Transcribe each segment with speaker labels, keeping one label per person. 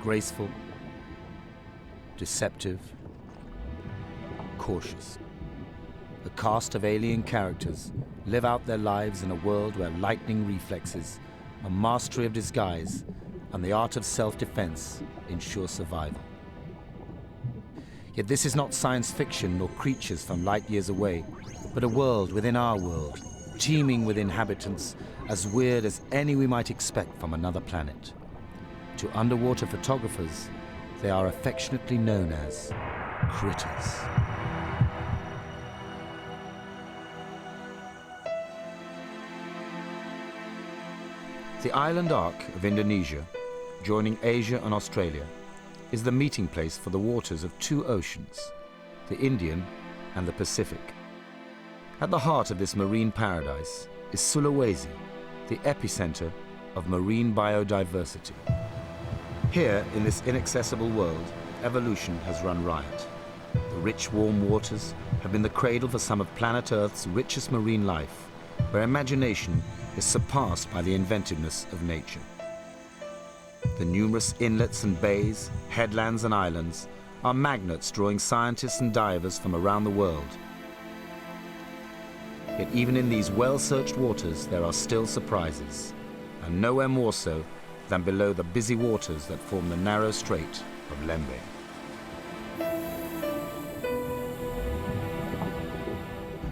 Speaker 1: graceful, deceptive, cautious. A cast of alien characters live out their lives in a world where lightning reflexes, a mastery of disguise, and the art of self-defense ensure survival. Yet this is not science fiction nor creatures from light years away, but a world within our world, teeming with inhabitants as weird as any we might expect from another planet. To underwater photographers, they are affectionately known as critters. The island arc of Indonesia, joining Asia and Australia, is the meeting place for the waters of two oceans, the Indian and the Pacific. At the heart of this marine paradise is Sulawesi, the epicenter of marine biodiversity. Here, in this inaccessible world, evolution has run riot. The rich, warm waters have been the cradle for some of planet Earth's richest marine life, where imagination is surpassed by the inventiveness of nature. The numerous inlets and bays, headlands and islands are magnets drawing scientists and divers from around the world. Yet even in these well-searched waters, there are still surprises, and nowhere more so than below the busy waters that form the narrow strait of Lembeh.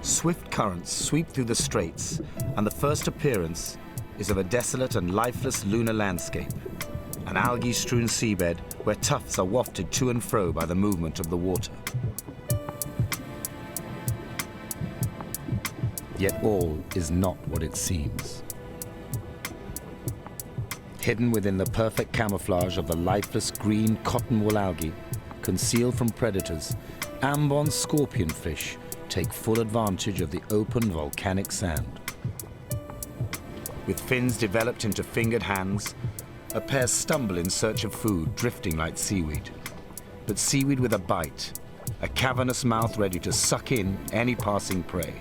Speaker 1: Swift currents sweep through the straits, and the first appearance is of a desolate and lifeless lunar landscape, an algae-strewn seabed where tufts are wafted to and fro by the movement of the water. Yet all is not what it seems. Hidden within the perfect camouflage of the lifeless green cotton wool algae, concealed from predators, Ambon scorpionfish take full advantage of the open volcanic sand. With fins developed into fingered hands, a pair stumble in search of food, drifting like seaweed. But seaweed with a bite, a cavernous mouth ready to suck in any passing prey.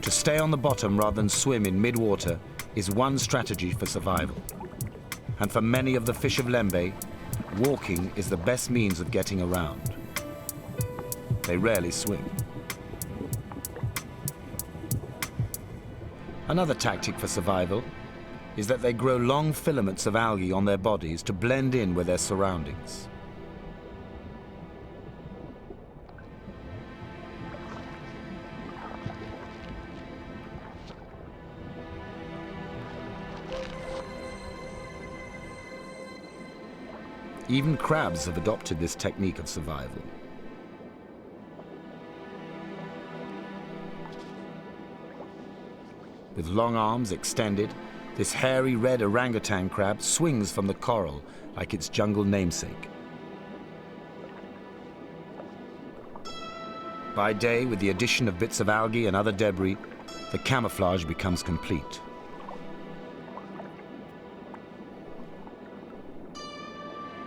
Speaker 1: To stay on the bottom rather than swim in mid-water is one strategy for survival. And for many of the fish of Lembeh, walking is the best means of getting around. They rarely swim. Another tactic for survival is that they grow long filaments of algae on their bodies to blend in with their surroundings. Even crabs have adopted this technique of survival. With long arms extended, this hairy red orangutan crab swings from the coral like its jungle namesake. By day, with the addition of bits of algae and other debris, the camouflage becomes complete.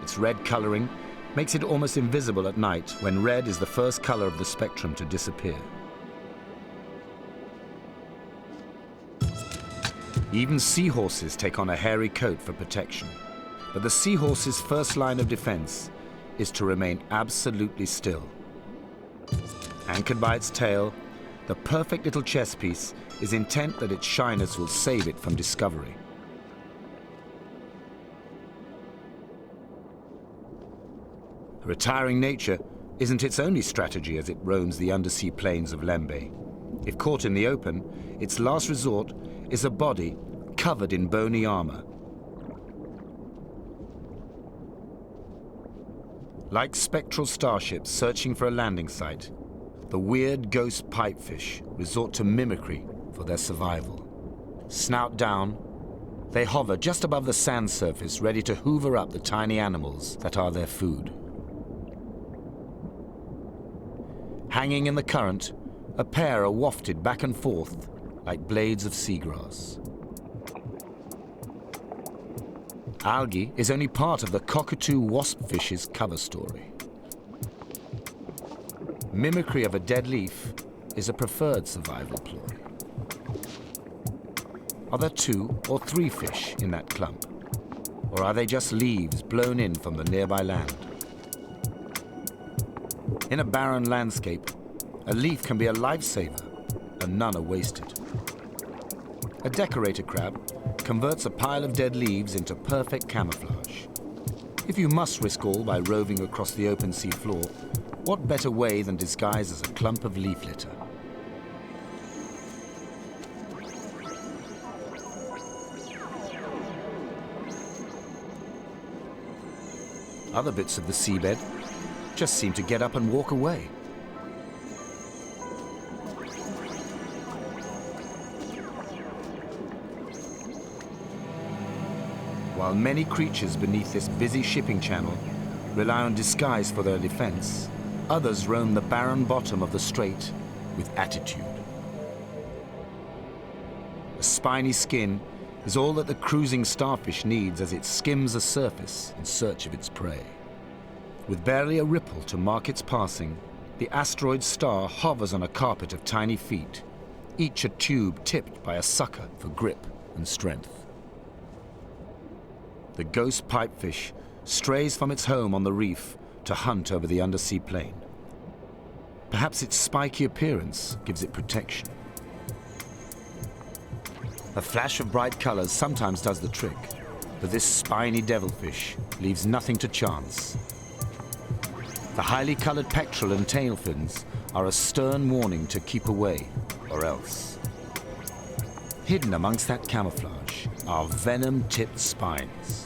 Speaker 1: Its red coloring makes it almost invisible at night, when red is the first color of the spectrum to disappear. Even seahorses take on a hairy coat for protection. But the seahorse's first line of defense is to remain absolutely still. Anchored by its tail, the perfect little chess piece is intent that its shyness will save it from discovery. Retiring nature isn't its only strategy as it roams the undersea plains of Lembeh. If caught in the open, its last resort is a body covered in bony armor. Like spectral starships searching for a landing site, the weird ghost pipefish resort to mimicry for their survival. Snout down, they hover just above the sand surface, ready to hoover up the tiny animals that are their food. Hanging in the current, a pair are wafted back and forth like blades of seagrass. Algae is only part of the cockatoo waspfish's cover story. Mimicry of a dead leaf is a preferred survival ploy. Are there 2 or 3 fish in that clump? Or are they just leaves blown in from the nearby land? In a barren landscape, a leaf can be a lifesaver, and none are wasted. A decorator crab converts a pile of dead leaves into perfect camouflage. If you must risk all by roving across the open sea floor, what better way than disguise as a clump of leaf litter? Other bits of the seabed just seem to get up and walk away. While many creatures beneath this busy shipping channel rely on disguise for their defense, others roam the barren bottom of the strait with attitude. A spiny skin is all that the cruising starfish needs as it skims the surface in search of its prey. With barely a ripple to mark its passing, the asteroid star hovers on a carpet of tiny feet, each a tube tipped by a sucker for grip and strength. The ghost pipefish strays from its home on the reef to hunt over the undersea plain. Perhaps its spiky appearance gives it protection. A flash of bright colors sometimes does the trick, but this spiny devilfish leaves nothing to chance. The highly colored pectoral and tail fins are a stern warning to keep away, or else. Hidden amongst that camouflage are venom-tipped spines.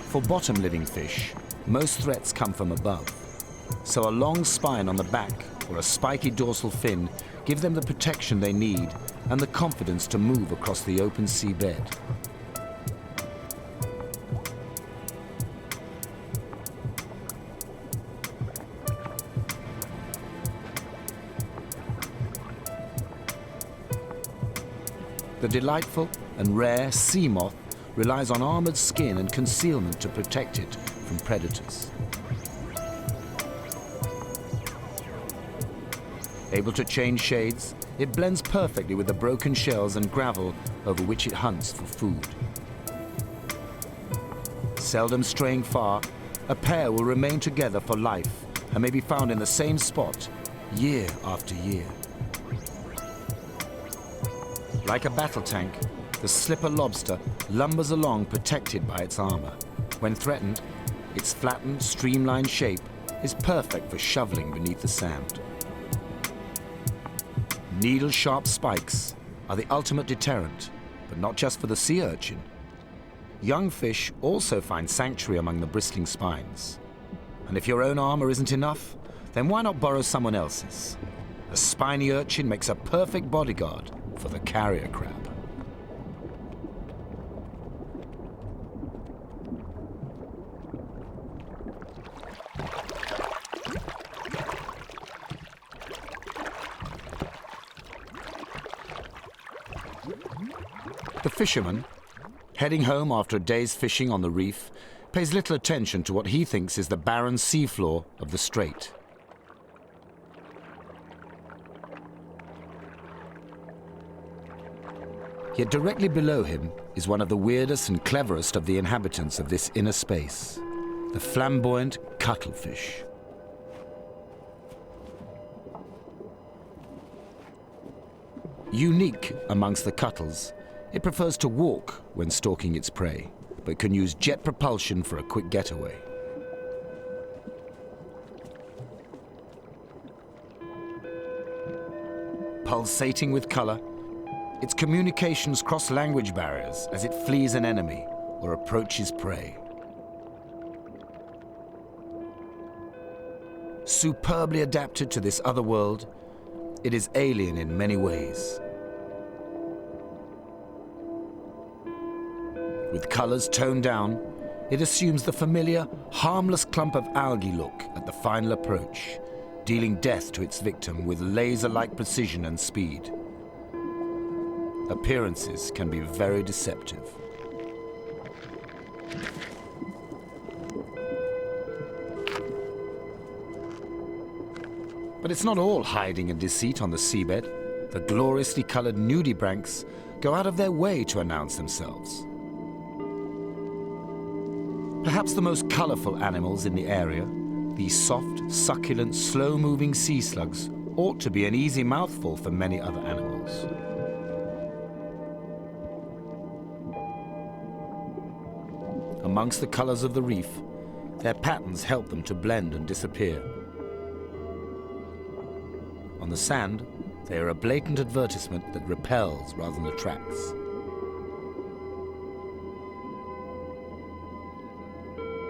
Speaker 1: For bottom-living fish, most threats come from above. So a long spine on the back or a spiky dorsal fin give them the protection they need and the confidence to move across the open seabed. The delightful and rare sea moth relies on armored skin and concealment to protect it from predators. Able to change shades, it blends perfectly with the broken shells and gravel over which it hunts for food. Seldom straying far, a pair will remain together for life and may be found in the same spot year after year. Like a battle tank, the slipper lobster lumbers along protected by its armor. When threatened, its flattened, streamlined shape is perfect for shoveling beneath the sand. Needle-sharp spikes are the ultimate deterrent, but not just for the sea urchin. Young fish also find sanctuary among the bristling spines. And if your own armor isn't enough, then why not borrow someone else's? A spiny urchin makes a perfect bodyguard for the carrier crab. The fisherman, heading home after a day's fishing on the reef, pays little attention to what he thinks is the barren seafloor of the strait. Yet directly below him is one of the weirdest and cleverest of the inhabitants of this inner space, the flamboyant cuttlefish. Unique amongst the cuttles, it prefers to walk when stalking its prey, but can use jet propulsion for a quick getaway. Pulsating with color, its communications cross language barriers as it flees an enemy or approaches prey. Superbly adapted to this other world, it is alien in many ways. With colors toned down, it assumes the familiar, harmless clump of algae look at the final approach, dealing death to its victim with laser-like precision and speed. Appearances can be very deceptive. But it's not all hiding and deceit on the seabed. The gloriously colored nudiebranks go out of their way to announce themselves. Perhaps the most colorful animals in the area, these soft, succulent, slow-moving sea slugs ought to be an easy mouthful for many other animals. Amongst the colors of the reef, their patterns help them to blend and disappear. On the sand, they are a blatant advertisement that repels rather than attracts.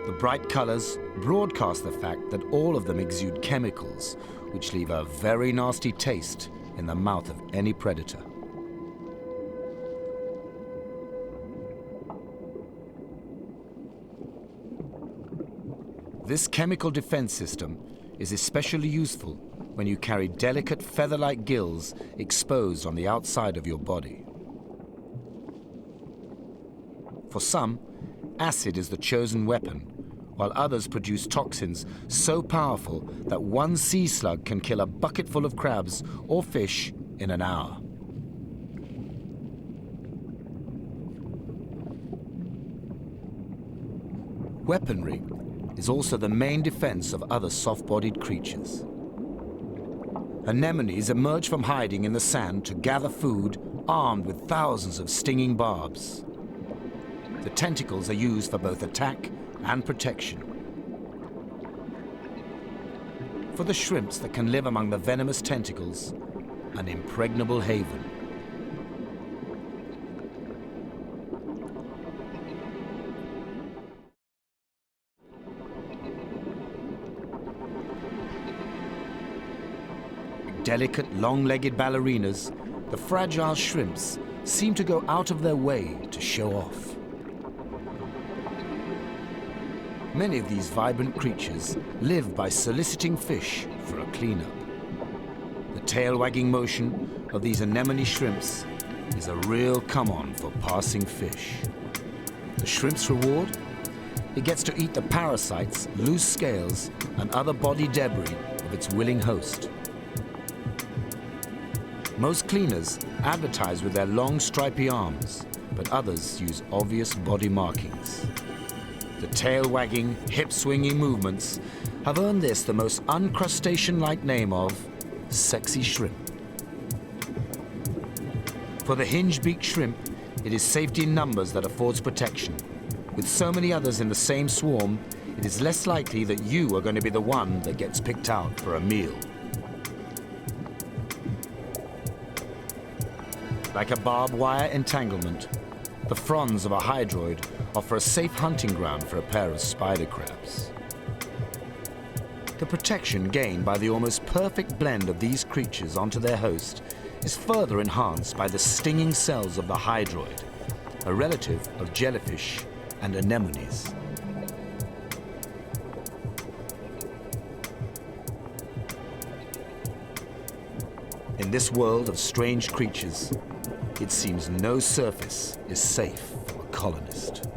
Speaker 1: The bright colors broadcast the fact that all of them exude chemicals which leave a very nasty taste in the mouth of any predator. This chemical defense system is especially useful when you carry delicate feather-like gills exposed on the outside of your body. For some, acid is the chosen weapon, while others produce toxins so powerful that one sea slug can kill a bucketful of crabs or fish in an hour. Weaponry is also the main defense of other soft-bodied creatures. Anemones emerge from hiding in the sand to gather food, armed with thousands of stinging barbs. The tentacles are used for both attack and protection. For the shrimps that can live among the venomous tentacles, an impregnable haven. Delicate, long-legged ballerinas, the fragile shrimps seem to go out of their way to show off. Many of these vibrant creatures live by soliciting fish for a cleanup. The tail-wagging motion of these anemone shrimps is a real come-on for passing fish. The shrimp's reward? It gets to eat the parasites, loose scales, and other body debris of its willing host. Most cleaners advertise with their long, stripy arms, but others use obvious body markings. The tail-wagging, hip-swinging movements have earned this the most uncrustacean-like name of sexy shrimp. For the hinge-beaked shrimp, it is safety in numbers that affords protection. With so many others in the same swarm, it is less likely that you are going to be the one that gets picked out for a meal. Like a barbed wire entanglement, the fronds of a hydroid offer a safe hunting ground for a pair of spider crabs. The protection gained by the almost perfect blend of these creatures onto their host is further enhanced by the stinging cells of the hydroid, a relative of jellyfish and anemones. In this world of strange creatures, it seems no surface is safe for a colonist.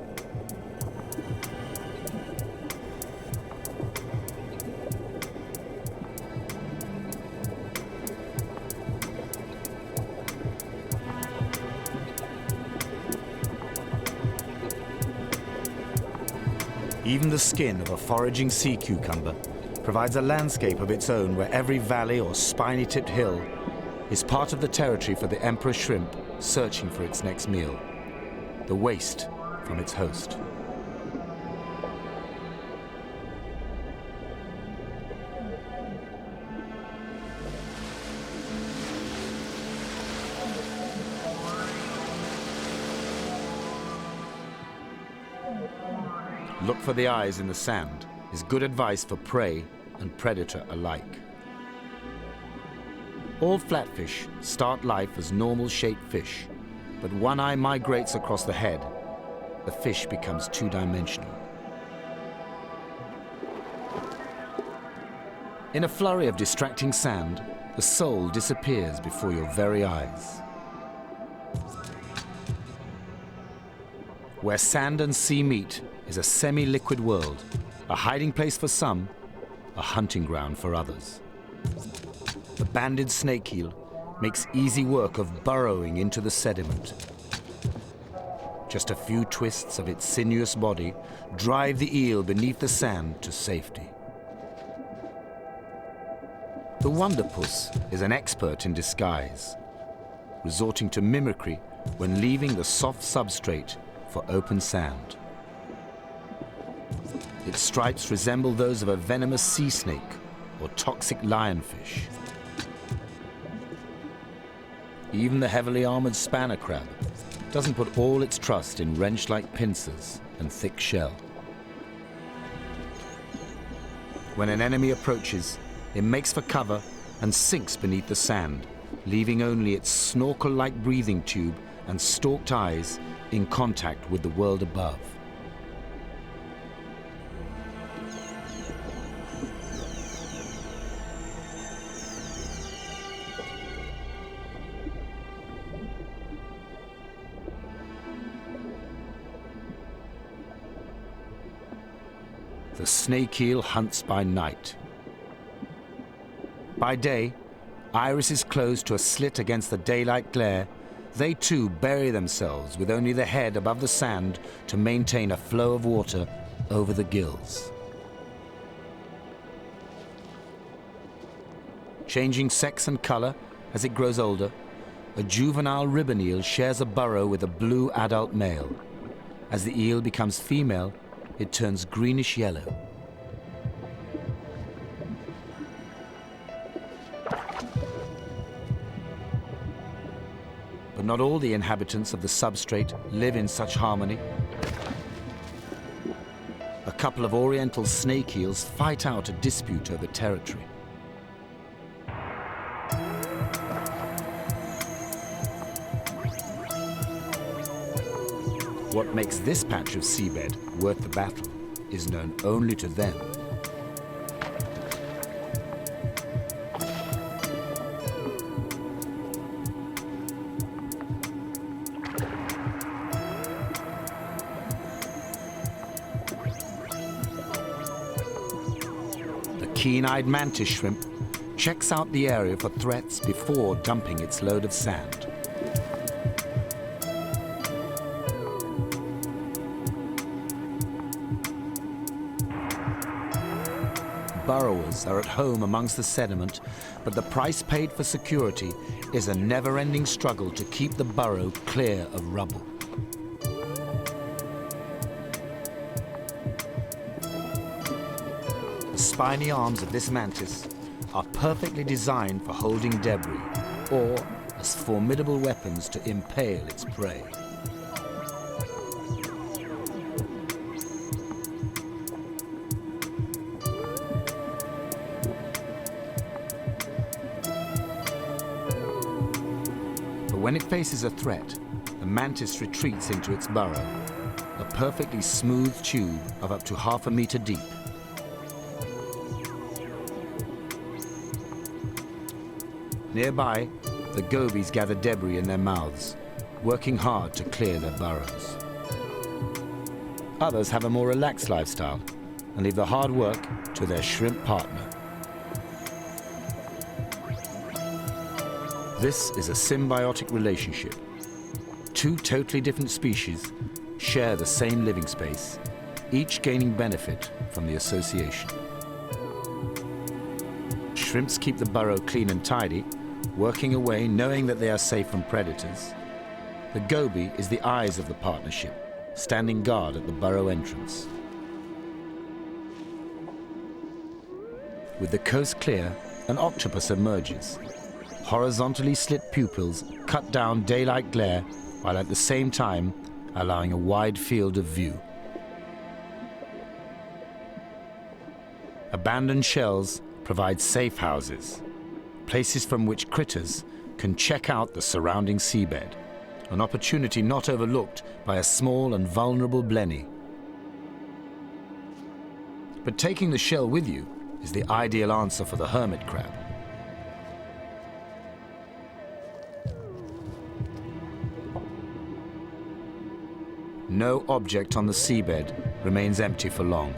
Speaker 1: Even the skin of a foraging sea cucumber provides a landscape of its own where every valley or spiny-tipped hill is part of the territory for the emperor shrimp searching for its next meal, the waste from its host. Look for the eyes in the sand is good advice for prey and predator alike. All flatfish start life as normal-shaped fish, but one eye migrates across the head. The fish becomes two-dimensional. In a flurry of distracting sand, the soul disappears before your very eyes. Where sand and sea meet is a semi-liquid world, a hiding place for some, a hunting ground for others. the banded snake eel makes easy work of burrowing into the sediment. Just a few twists of its sinuous body drive the eel beneath the sand to safety. The wonderpuss is an expert in disguise, resorting to mimicry when leaving the soft substrate for open sand. Its stripes resemble those of a venomous sea snake or toxic lionfish. Even the heavily armored spanner crab doesn't put all its trust in wrench-like pincers and thick shell. When an enemy approaches, it makes for cover and sinks beneath the sand, leaving only its snorkel-like breathing tube and stalked eyes in contact with the world above. The snake eel hunts by night. By day, irises closed to a slit against the daylight glare, they too bury themselves with only the head above the sand to maintain a flow of water over the gills. Changing sex and color as it grows older, a juvenile ribbon eel shares a burrow with a blue adult male. As the eel becomes female, it turns greenish yellow. But not all the inhabitants of the substrate live in such harmony. A couple of oriental snake eels fight out a dispute over territory. What makes this patch of seabed worth the battle is known only to them. The keen-eyed mantis shrimp checks out the area for threats before dumping its load of sand. Burrowers are at home amongst the sediment, but the price paid for security is a never-ending struggle to keep the burrow clear of rubble. The spiny arms of this mantis are perfectly designed for holding debris, or as formidable weapons to impale its prey. When it faces a threat, the mantis retreats into its burrow, a perfectly smooth tube of up to half a meter deep. Nearby, the gobies gather debris in their mouths, working hard to clear their burrows. Others have a more relaxed lifestyle and leave the hard work to their shrimp partner. This is a symbiotic relationship. Two totally different species share the same living space, each gaining benefit from the association. Shrimps keep the burrow clean and tidy, working away knowing that they are safe from predators. The goby is the eyes of the partnership, standing guard at the burrow entrance. With the coast clear, an octopus emerges. Horizontally slit pupils cut down daylight glare while at the same time allowing a wide field of view. Abandoned shells provide safe houses, places from which critters can check out the surrounding seabed, an opportunity not overlooked by a small and vulnerable blenny. But taking the shell with you is the ideal answer for the hermit crab. No object on the seabed remains empty for long.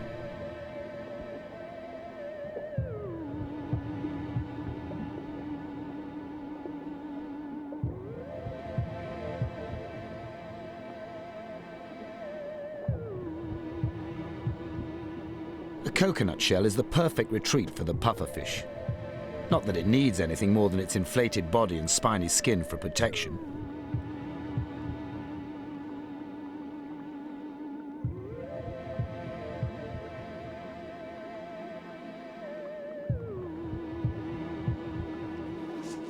Speaker 1: coconut shell is the perfect retreat for the pufferfish. Not that it needs anything more than its inflated body and spiny skin for protection.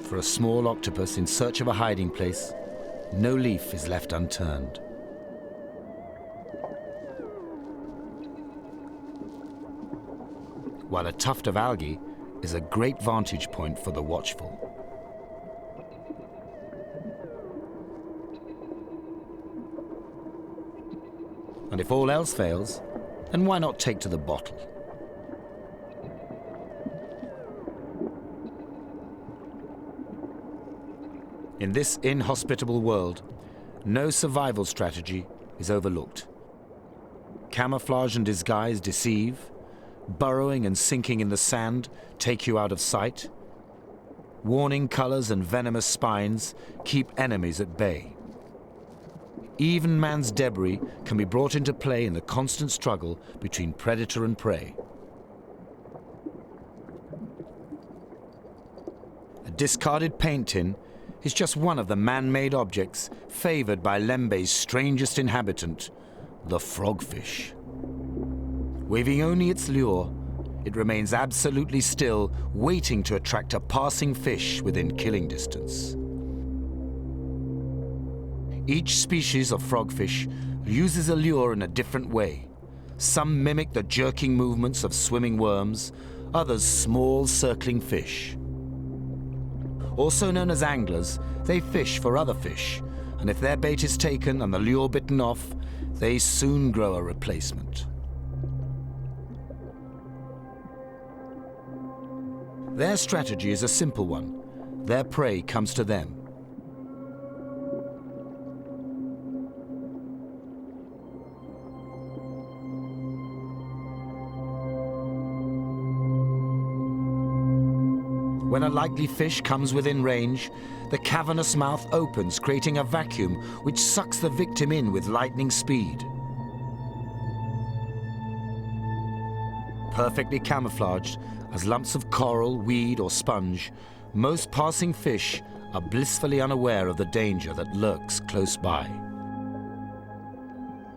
Speaker 1: For a small octopus in search of a hiding place, no leaf is left unturned. While a tuft of algae is a great vantage point for the watchful. And if all else fails, then why not take to the bottle? In this inhospitable world, no survival strategy is overlooked. Camouflage and disguise deceive. Burrowing and sinking in the sand take you out of sight. Warning colors and venomous spines keep enemies at bay. Even man's debris can be brought into play in the constant struggle between predator and prey. A discarded paint tin is just one of the man-made objects favored by Lembeh's strangest inhabitant, the frogfish. Waving only its lure, it remains absolutely still, waiting to attract a passing fish within killing distance. Each species of frogfish uses a lure in a different way. Some mimic the jerking movements of swimming worms, others small circling fish. Also known as anglers, they fish for other fish, and if their bait is taken and the lure bitten off, they soon grow a replacement. Their strategy is a simple one. Their prey comes to them. When a likely fish comes within range, the cavernous mouth opens, creating a vacuum which sucks the victim in with lightning speed. Perfectly camouflaged as lumps of coral, weed, or sponge, most passing fish are blissfully unaware of the danger that lurks close by.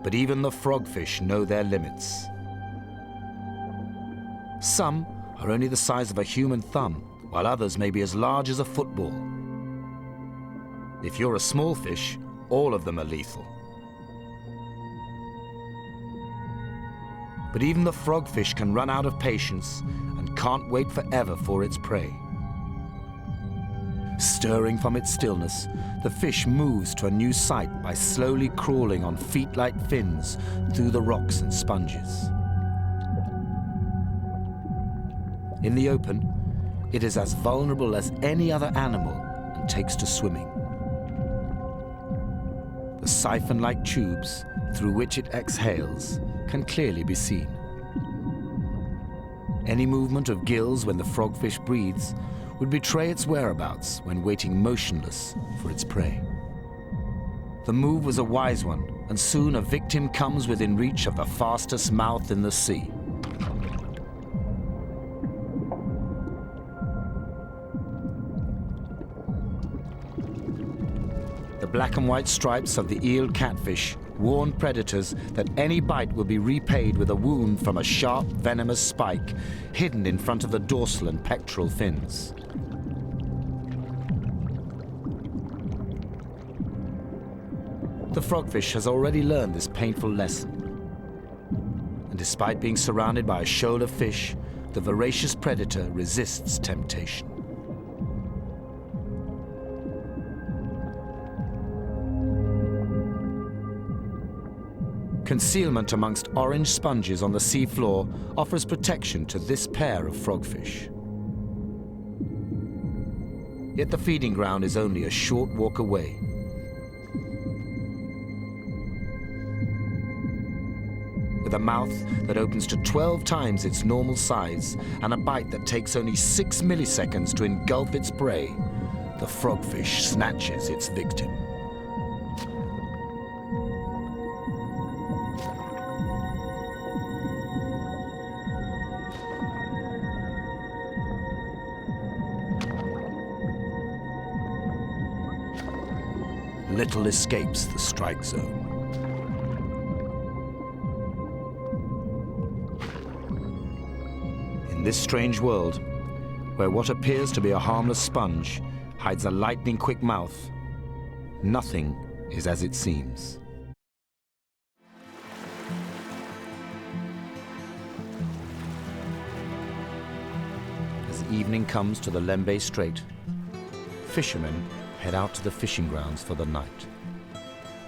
Speaker 1: But even the frogfish know their limits. Some are only the size of a human thumb, while others may be as large as a football. If you're a small fish, all of them are lethal. But even the frogfish can run out of patience and can't wait forever for its prey. Stirring from its stillness, the fish moves to a new site by slowly crawling on feet-like fins through the rocks and sponges. In the open, it is as vulnerable as any other animal and takes to swimming. The siphon-like tubes through which it exhales can clearly be seen. Any movement of gills when the frogfish breathes would betray its whereabouts when waiting motionless for its prey. The move was a wise one, and soon a victim comes within reach of the fastest mouth in the sea. The black and white stripes of the eel catfish warn predators that any bite will be repaid with a wound from a sharp, venomous spike hidden in front of the dorsal and pectoral fins. The frogfish has already learned this painful lesson. And despite being surrounded by a shoal of fish, the voracious predator resists temptation. Concealment amongst orange sponges on the seafloor offers protection to this pair of frogfish. Yet the feeding ground is only a short walk away. With a mouth that opens to 12 times its normal size and a bite that takes only 6 milliseconds to engulf its prey, the frogfish snatches its victim. little escapes the strike zone. In this strange world, where what appears to be a harmless sponge hides a lightning-quick mouth, nothing is as it seems. As evening comes to the Lembeh Strait, fishermen head out to the fishing grounds for the night.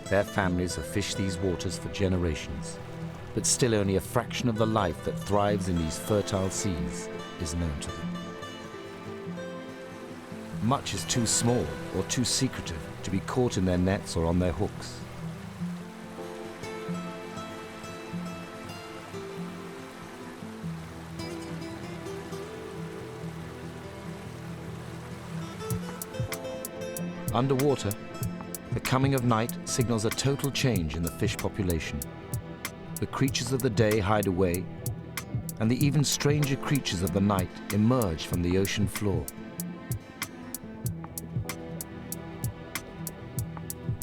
Speaker 1: Their families have fished these waters for generations, but still only a fraction of the life that thrives in these fertile seas is known to them. Much is too small or too secretive to be caught in their nets or on their hooks. Underwater, the coming of night signals a total change in the fish population. The creatures of the day hide away, and the even stranger creatures of the night emerge from the ocean floor.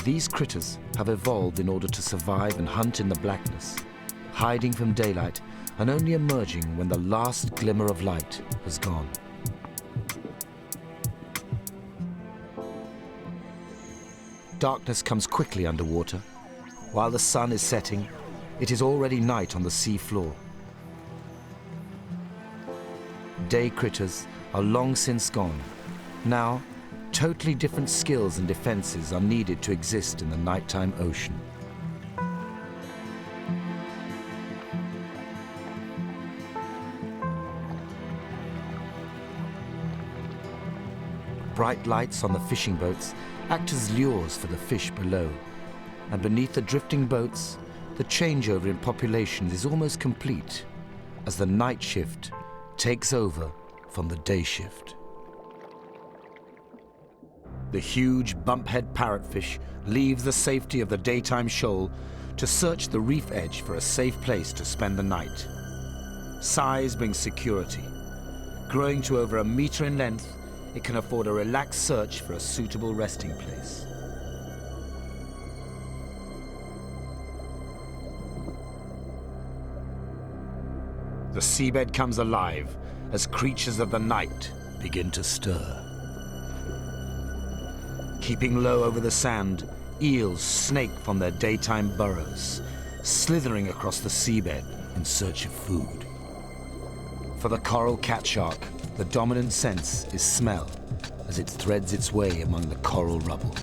Speaker 1: These critters have evolved in order to survive and hunt in the blackness, hiding from daylight and only emerging when the last glimmer of light has gone. Darkness comes quickly underwater. While the sun is setting, it is already night on the sea floor. Day critters are long since gone. Now, totally different skills and defenses are needed to exist in the nighttime ocean. Bright lights on the fishing boats act as lures for the fish below, and beneath the drifting boats, the changeover in population is almost complete as the night shift takes over from the day shift. The huge bumphead parrotfish leaves the safety of the daytime shoal to search the reef edge for a safe place to spend the night. Size brings security. Growing to over 1 meter in length, it can afford a relaxed search for a suitable resting place. The seabed comes alive as creatures of the night begin to stir. Keeping low over the sand, eels snake from their daytime burrows, slithering across the seabed in search of food. For the coral cat shark, the dominant sense is smell as it threads its way among the coral rubble.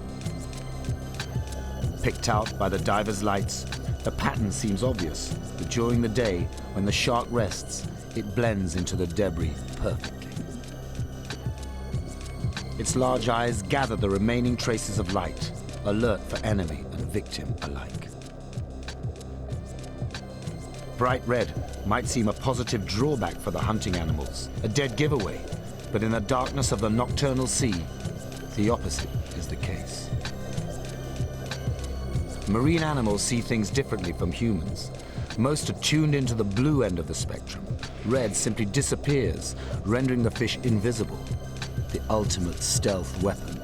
Speaker 1: Picked out by the diver's lights, the pattern seems obvious, but during the day, when the shark rests, it blends into the debris perfectly. Its large eyes gather the remaining traces of light, alert for enemy and victim alike. Bright red might seem a positive drawback for the hunting animals, a dead giveaway, but in the darkness of the nocturnal sea, the opposite is the case. Marine animals see things differently from humans. Most are tuned into the blue end of the spectrum. Red simply disappears, rendering the fish invisible, the ultimate stealth weapon.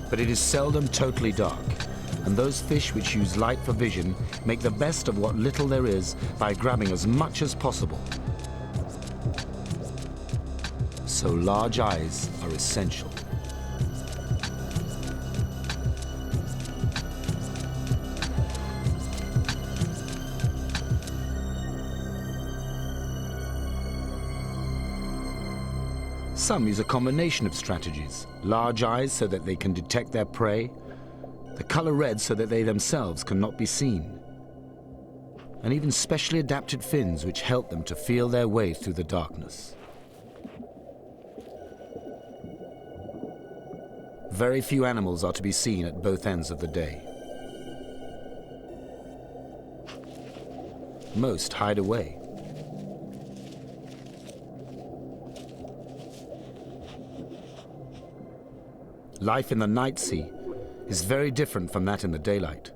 Speaker 1: But it is seldom totally dark, and those fish which use light for vision make the best of what little there is by grabbing as much as possible. So large eyes are essential. Some use a combination of strategies. Large eyes so that they can detect their prey, the color red so that they themselves cannot be seen, and even specially adapted fins which help them to feel their way through the darkness. Very few animals are to be seen at both ends of the day. Most hide away. Life in the night sea is very different from that in the daylight.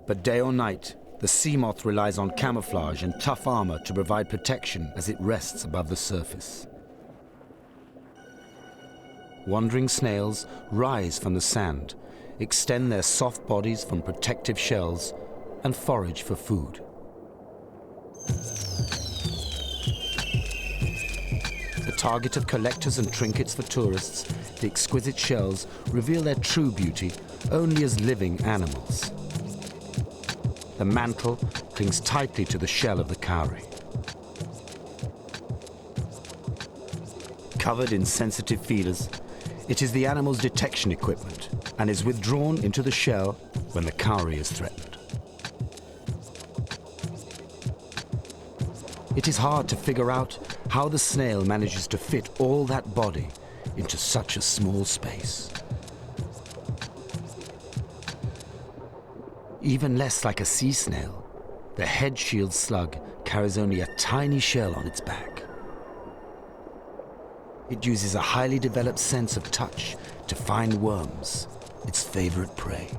Speaker 1: But day or night, the sea moth relies on camouflage and tough armor to provide protection as it rests above the surface. wandering snails rise from the sand, extend their soft bodies from protective shells, and forage for food. The target of collectors and trinkets for tourists, the exquisite shells reveal their true beauty only as living animals. The mantle clings tightly to the shell of the cowrie. Covered in sensitive feelers, it is the animal's detection equipment and is withdrawn into the shell when the cowrie is threatened. It is hard to figure out how the snail manages to fit all that body into such a small space. Even less like a sea snail, the head-shield slug carries only a tiny shell on its back. It uses a highly developed sense of touch to find worms, its favorite prey.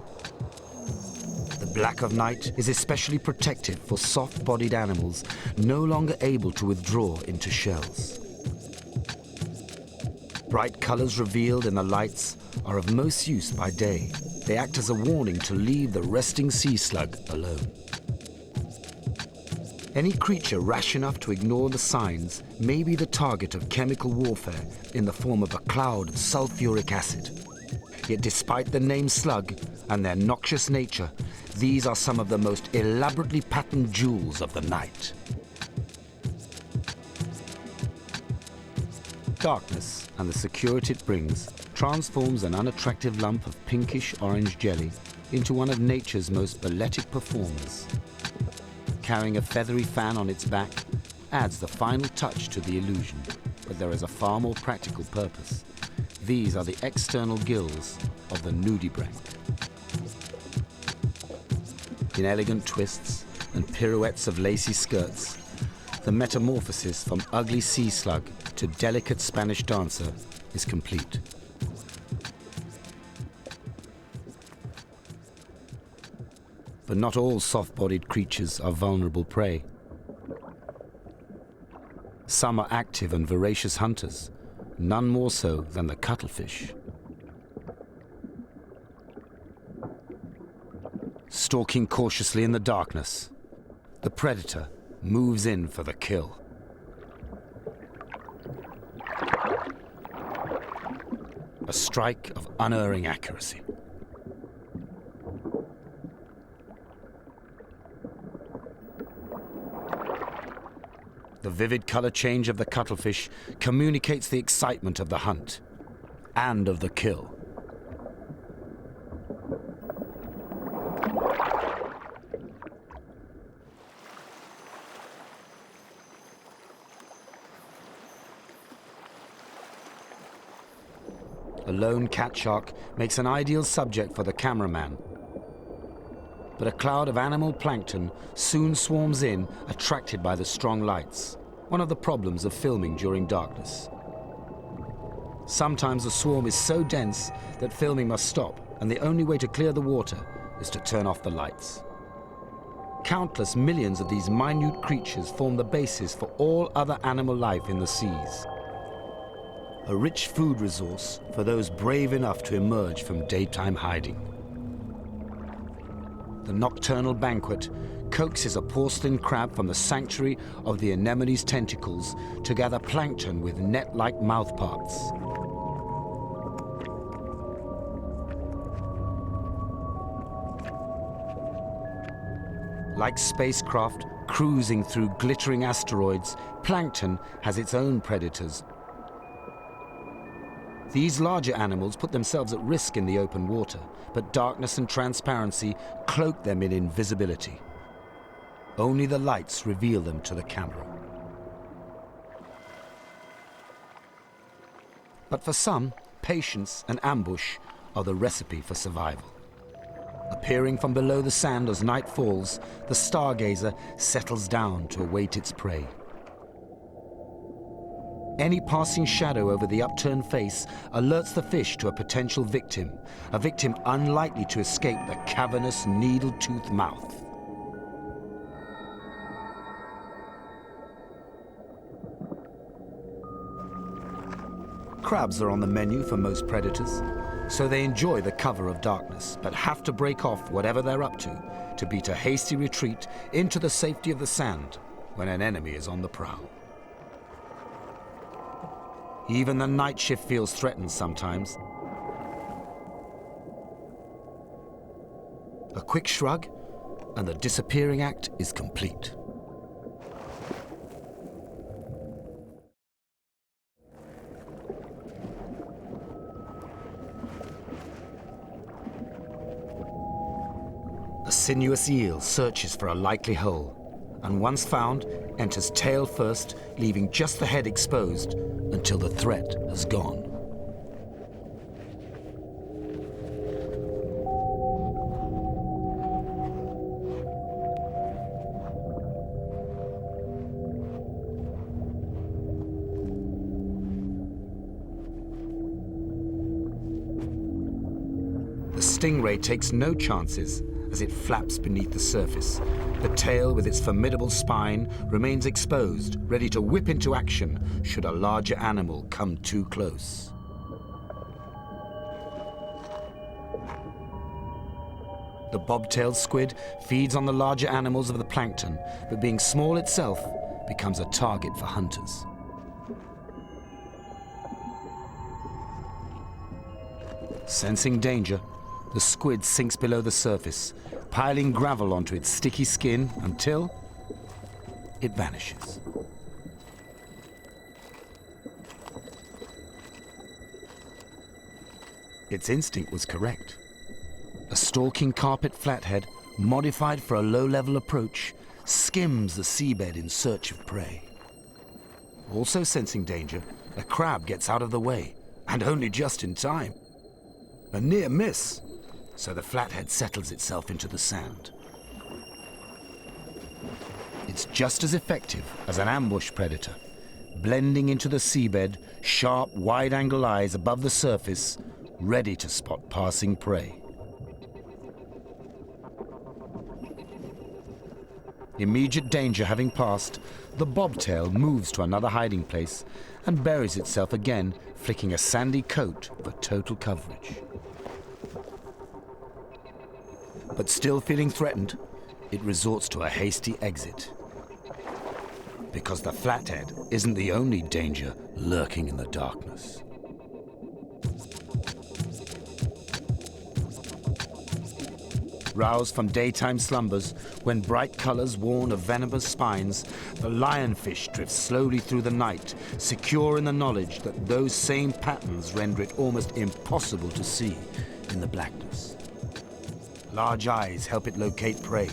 Speaker 1: The black of night is especially protective for soft-bodied animals no longer able to withdraw into shells. Bright colors revealed in the lights are of most use by day. They act as a warning to leave the resting sea slug alone. Any creature rash enough to ignore the signs may be the target of chemical warfare in the form of a cloud of sulfuric acid. Yet despite the name slug and their noxious nature, these are some of the most elaborately patterned jewels of the night. Darkness and the security it brings transforms an unattractive lump of pinkish-orange jelly into one of nature's most balletic performers. Carrying a feathery fan on its back adds the final touch to the illusion, but there is a far more practical purpose. These are the external gills of the nudibranch. In elegant twists and pirouettes of lacy skirts, the metamorphosis from ugly sea slug to delicate Spanish dancer is complete. But not all soft-bodied creatures are vulnerable prey. Some are active and voracious hunters, none more so than the cuttlefish. Stalking cautiously in the darkness, the predator moves in for the kill. A strike of unerring accuracy. The vivid color change of the cuttlefish communicates the excitement of the hunt and of the kill. A lone cat shark makes an ideal subject for the cameraman. But a cloud of animal plankton soon swarms in, attracted by the strong lights, one of the problems of filming during darkness. Sometimes the swarm is so dense that filming must stop, and the only way to clear the water is to turn off the lights. Countless millions of these minute creatures form the basis for all other animal life in the seas. A rich food resource for those brave enough to emerge from daytime hiding. The nocturnal banquet coaxes a porcelain crab from the sanctuary of the anemone's tentacles to gather plankton with net-like mouthparts. Like spacecraft cruising through glittering asteroids, plankton has its own predators. These larger animals put themselves at risk in the open water, but darkness and transparency cloak them in invisibility. Only the lights reveal them to the camera. But for some, patience and ambush are the recipe for survival. Appearing from below the sand as night falls, the stargazer settles down to await its prey. Any passing shadow over the upturned face alerts the fish to a potential victim, a victim unlikely to escape the cavernous, needle-toothed mouth. crabs are on the menu for most predators, so they enjoy the cover of darkness, but have to break off whatever they're up to beat a hasty retreat into the safety of the sand when an enemy is on the prowl. Even the night shift feels threatened sometimes. A quick shrug, and the disappearing act is complete. A sinuous eel searches for a likely hole, and once found, enters tail first, leaving just the head exposed until the threat has gone. The stingray takes no chances as it flaps beneath the surface. The tail with its formidable spine remains exposed, ready to whip into action should a larger animal come too close. The bobtailed squid feeds on the larger animals of the plankton, but being small itself, becomes a target for hunters. Sensing danger, the squid sinks below the surface, piling gravel onto its sticky skin until it vanishes. Its instinct was correct. A stalking carpet flathead, modified for a low-level approach, skims the seabed in search of prey. Also sensing danger, a crab gets out of the way, and only just in time. A near miss, so the flathead settles itself into the sand. It's just as effective as an ambush predator, blending into the seabed, sharp, wide-angle eyes above the surface, ready to spot passing prey. Immediate danger having passed, the bobtail moves to another hiding place and buries itself again, flicking a sandy coat for total coverage. But still feeling threatened, it resorts to a hasty exit. Because the flathead isn't the only danger lurking in the darkness. Roused from daytime slumbers, when bright colors warn of venomous spines, the lionfish drifts slowly through the night, secure in the knowledge that those same patterns render it almost impossible to see in the blackness. Large eyes help it locate prey.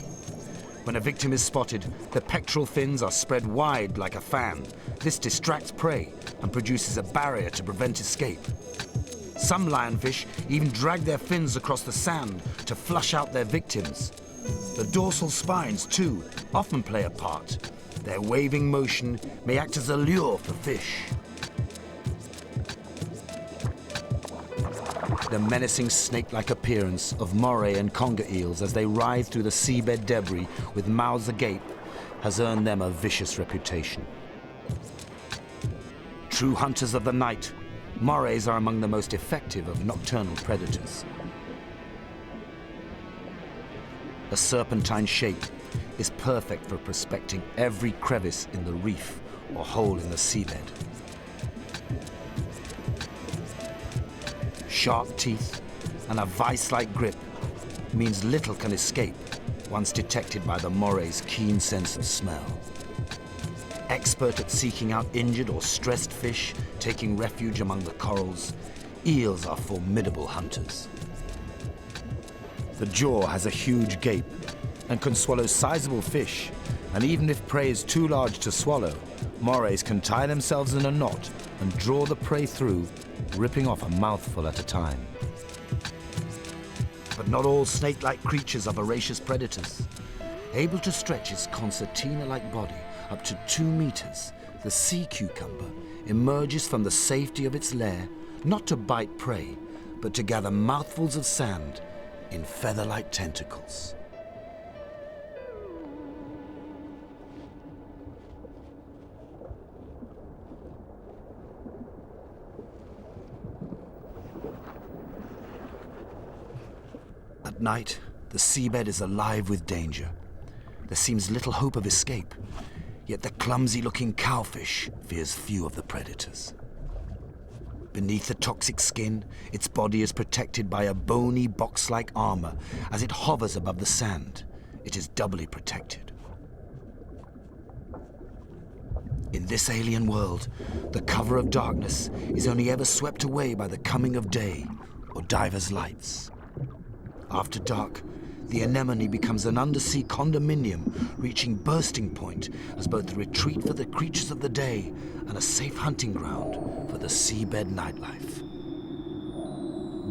Speaker 1: When a victim is spotted, the pectoral fins are spread wide like a fan. This distracts prey and produces a barrier to prevent escape. Some lionfish even drag their fins across the sand to flush out their victims. The dorsal spines, too, often play a part. Their waving motion may act as a lure for fish. The menacing snake-like appearance of moray and conger eels as they writhe through the seabed debris with mouths agape has earned them a vicious reputation. True hunters of the night, morays are among the most effective of nocturnal predators. A serpentine shape is perfect for prospecting every crevice in the reef or hole in the seabed. Sharp teeth and a vice-like grip means little can escape once detected by the moray's keen sense of smell. Expert at seeking out injured or stressed fish, taking refuge among the corals, eels are formidable hunters. The jaw has a huge gape and can swallow sizable fish, and even if prey is too large to swallow, morays can tie themselves in a knot and draw the prey through, ripping off a mouthful at a time. But not all snake-like creatures are voracious predators. Able to stretch its concertina-like body up to 2 meters, the sea cucumber emerges from the safety of its lair, not to bite prey, but to gather mouthfuls of sand in feather-like tentacles. night, the seabed is alive with danger. There seems little hope of escape, yet the clumsy-looking cowfish fears few of the predators. Beneath the toxic skin, its body is protected by a bony box-like armor. As it hovers above the sand, it is doubly protected. In this alien world, the cover of darkness is only ever swept away by the coming of day or divers' lights. After dark, the anemone becomes an undersea condominium, reaching bursting point as both a retreat for the creatures of the day and a safe hunting ground for the seabed nightlife.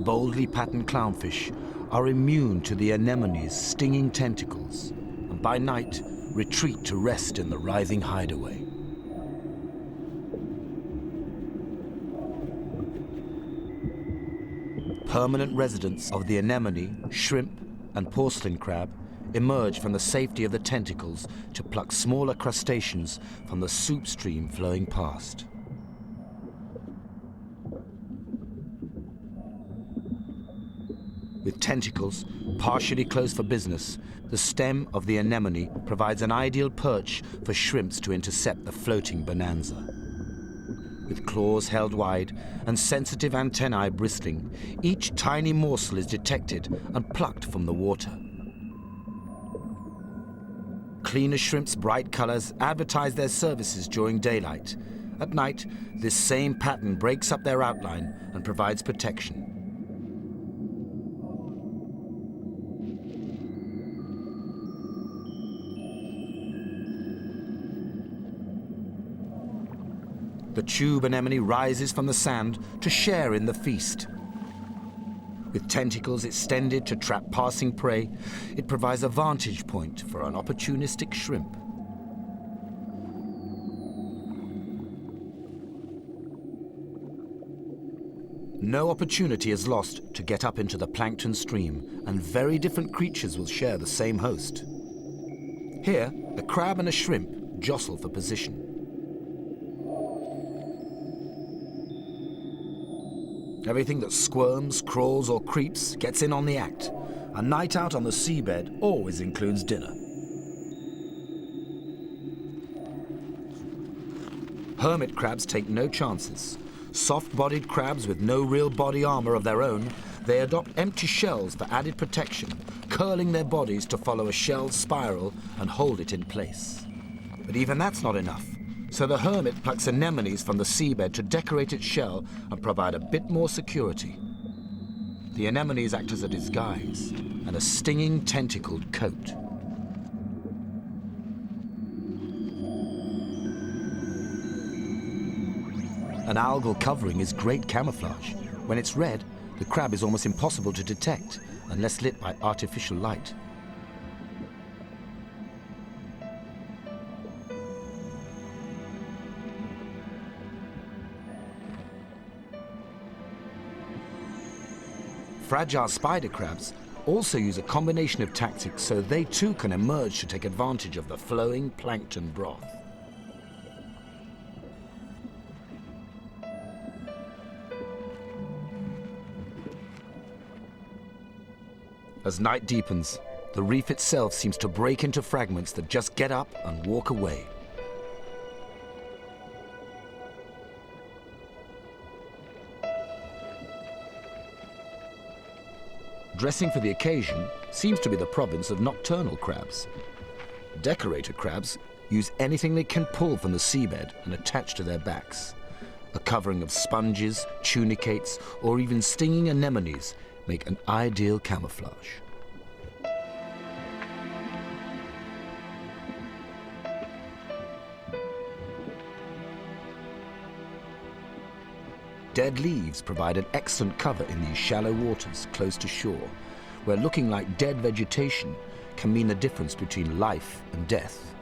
Speaker 1: Boldly patterned clownfish are immune to the anemone's stinging tentacles, and by night retreat to rest in the writhing hideaway. Permanent residents of the anemone, shrimp, and porcelain crab emerge from the safety of the tentacles to pluck smaller crustaceans from the soup stream flowing past. With tentacles partially closed for business, the stem of the anemone provides an ideal perch for shrimps to intercept the floating bonanza. With claws held wide and sensitive antennae bristling, each tiny morsel is detected and plucked from the water. Cleaner shrimp's bright colors advertise their services during daylight. At night, this same pattern breaks up their outline and provides protection. The tube anemone rises from the sand to share in the feast. With tentacles extended to trap passing prey, it provides a vantage point for an opportunistic shrimp. No opportunity is lost to get up into the plankton stream, and very different creatures will share the same host. Here, a crab and a shrimp jostle for position. Everything that squirms, crawls, or creeps gets in on the act. A night out on the seabed always includes dinner. Hermit crabs take no chances. Soft-bodied crabs with no real body armor of their own, they adopt empty shells for added protection, curling their bodies to follow a shell spiral and hold it in place. But even that's not enough. So the hermit plucks anemones from the seabed to decorate its shell and provide a bit more security. The anemones act as a disguise and a stinging tentacled coat. An algal covering is great camouflage. When it's red, the crab is almost impossible to detect unless lit by artificial light. Fragile spider crabs also use a combination of tactics so they too can emerge to take advantage of the flowing plankton broth. As night deepens, the reef itself seems to break into fragments that just get up and walk away. Dressing for the occasion seems to be the province of nocturnal crabs. Decorator crabs use anything they can pull from the seabed and attach to their backs. A covering of sponges, tunicates, or even stinging anemones make an ideal camouflage. Dead leaves provide an excellent cover in these shallow waters close to shore, where looking like dead vegetation can mean the difference between life and death.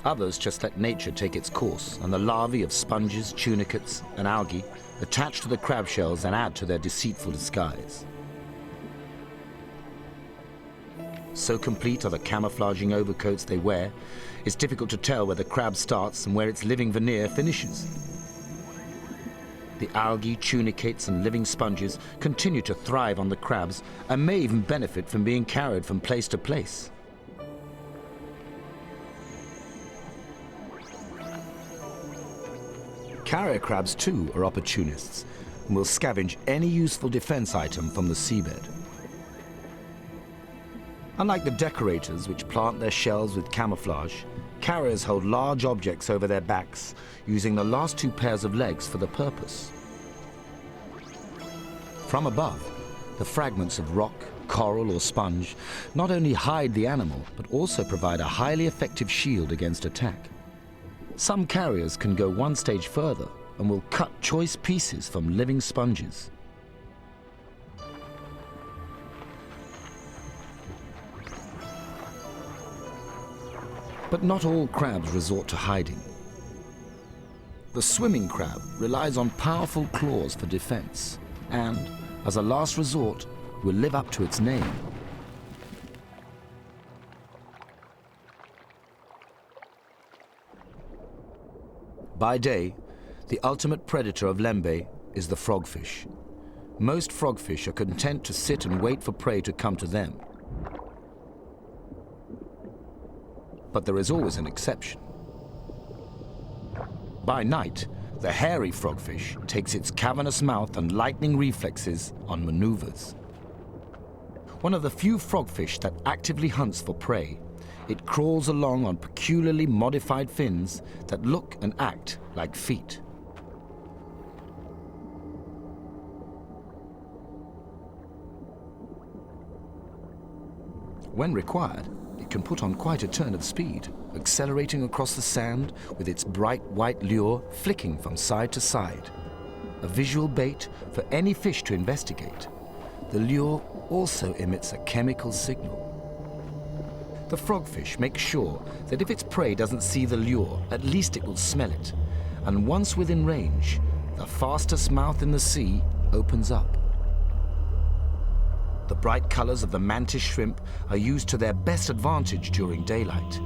Speaker 1: Others just let nature take its course, and the larvae of sponges, tunicates, and algae attach to the crab shells and add to their deceitful disguise. So complete are the camouflaging overcoats they wear, it's difficult to tell where the crab starts and where its living veneer finishes. The algae, tunicates and living sponges continue to thrive on the crabs and may even benefit from being carried from place to place. Carrier crabs too are opportunists and will scavenge any useful defense item from the seabed. Unlike the decorators, which plant their shells with camouflage, carriers hold large objects over their backs, using the last two pairs of legs for the purpose. From above, the fragments of rock, coral or sponge not only hide the animal, but also provide a highly effective shield against attack. Some carriers can go one stage further and will cut choice pieces from living sponges. But not all crabs resort to hiding. The swimming crab relies on powerful claws for defense and, as a last resort, will live up to its name. By day, the ultimate predator of Lembeh is the frogfish. Most frogfish are content to sit and wait for prey to come to them. But there is always an exception. By night, the hairy frogfish takes its cavernous mouth and lightning reflexes on maneuvers. One of the few frogfish that actively hunts for prey, it crawls along on peculiarly modified fins that look and act like feet. When required, it can put on quite a turn of speed, accelerating across the sand with its bright white lure flicking from side to side. A visual bait for any fish to investigate. The lure also emits a chemical signal. The frogfish makes sure that if its prey doesn't see the lure, at least it will smell it. And once within range, the fastest mouth in the sea opens up. The bright colors of the mantis shrimp are used to their best advantage during daylight.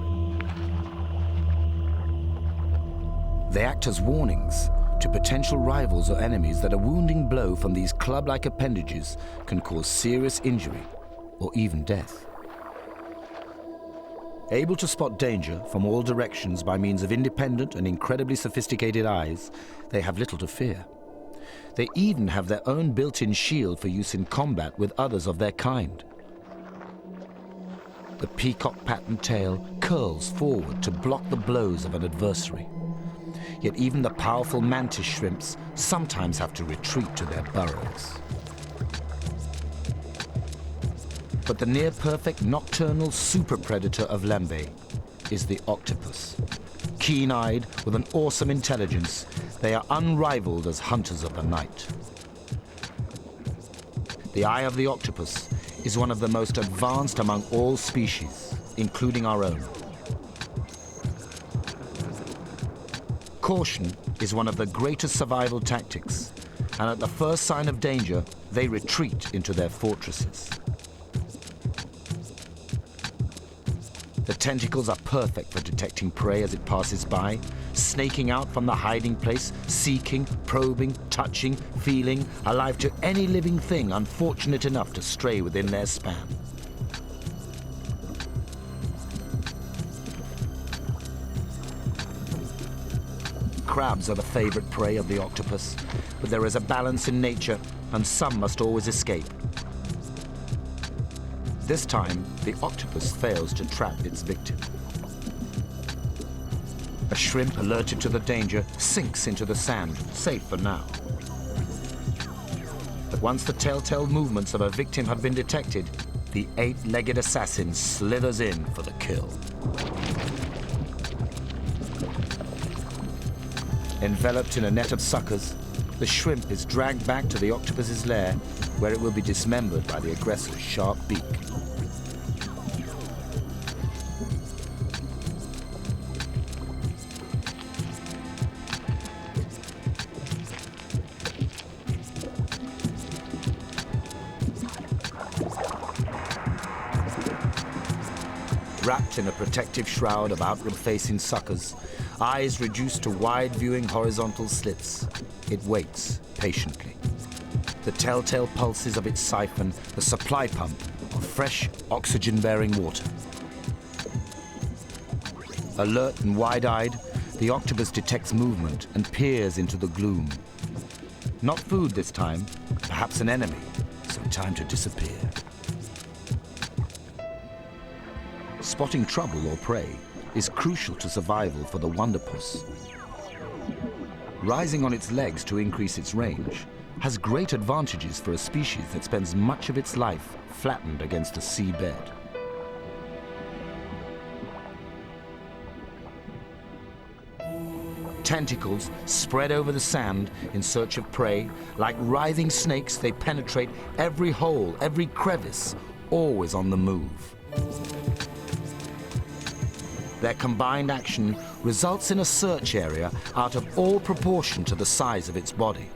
Speaker 1: They act as warnings to potential rivals or enemies that a wounding blow from these club-like appendages can cause serious injury or even death. Able to spot danger from all directions by means of independent and incredibly sophisticated eyes, they have little to fear. They even have their own built-in shield for use in combat with others of their kind. The peacock-patterned tail curls forward to block the blows of an adversary. Yet even the powerful mantis shrimps sometimes have to retreat to their burrows. But the near-perfect nocturnal super-predator of Lembeh is the octopus. Keen-eyed, with an awesome intelligence, they are unrivaled as hunters of the night. The eye of the octopus is one of the most advanced among all species, including our own. Caution is one of the greatest survival tactics, and at the first sign of danger, they retreat into their fortresses. The tentacles are perfect for detecting prey as it passes by, snaking out from the hiding place, seeking, probing, touching, feeling, alive to any living thing unfortunate enough to stray within their span. Crabs are the favorite prey of the octopus, but there is a balance in nature, and some must always escape. This time, the octopus fails to trap its victim. A shrimp alerted to the danger sinks into the sand, safe for now. But once the telltale movements of a victim have been detected, the eight-legged assassin slithers in for the kill. Enveloped in a net of suckers, the shrimp is dragged back to the octopus's lair, where it will be dismembered by the aggressor's sharp beak. Wrapped in a protective shroud of outward-facing suckers, eyes reduced to wide-viewing horizontal slits, it waits patiently. The telltale pulses of its siphon, the supply pump of fresh, oxygen-bearing water. Alert and wide-eyed, the octopus detects movement and peers into the gloom. Not food this time, perhaps an enemy, so time to disappear. Spotting trouble or prey is crucial to survival for the wonderpuss. Rising on its legs to increase its range has great advantages for a species that spends much of its life flattened against the seabed. Tentacles spread over the sand in search of prey. Like writhing snakes, they penetrate every hole, every crevice, always on the move. Their combined action results in a search area out of all proportion to the size of its body.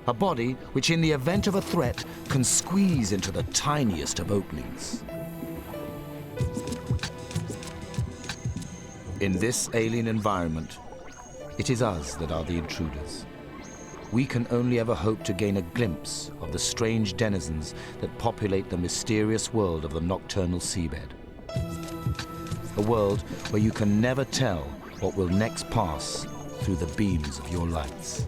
Speaker 1: A body which, in the event of a threat, can squeeze into the tiniest of openings. In this alien environment, it is us that are the intruders. We can only ever hope to gain a glimpse of the strange denizens that populate the mysterious world of the nocturnal seabed. A world where you can never tell what will next pass through the beams of your lights.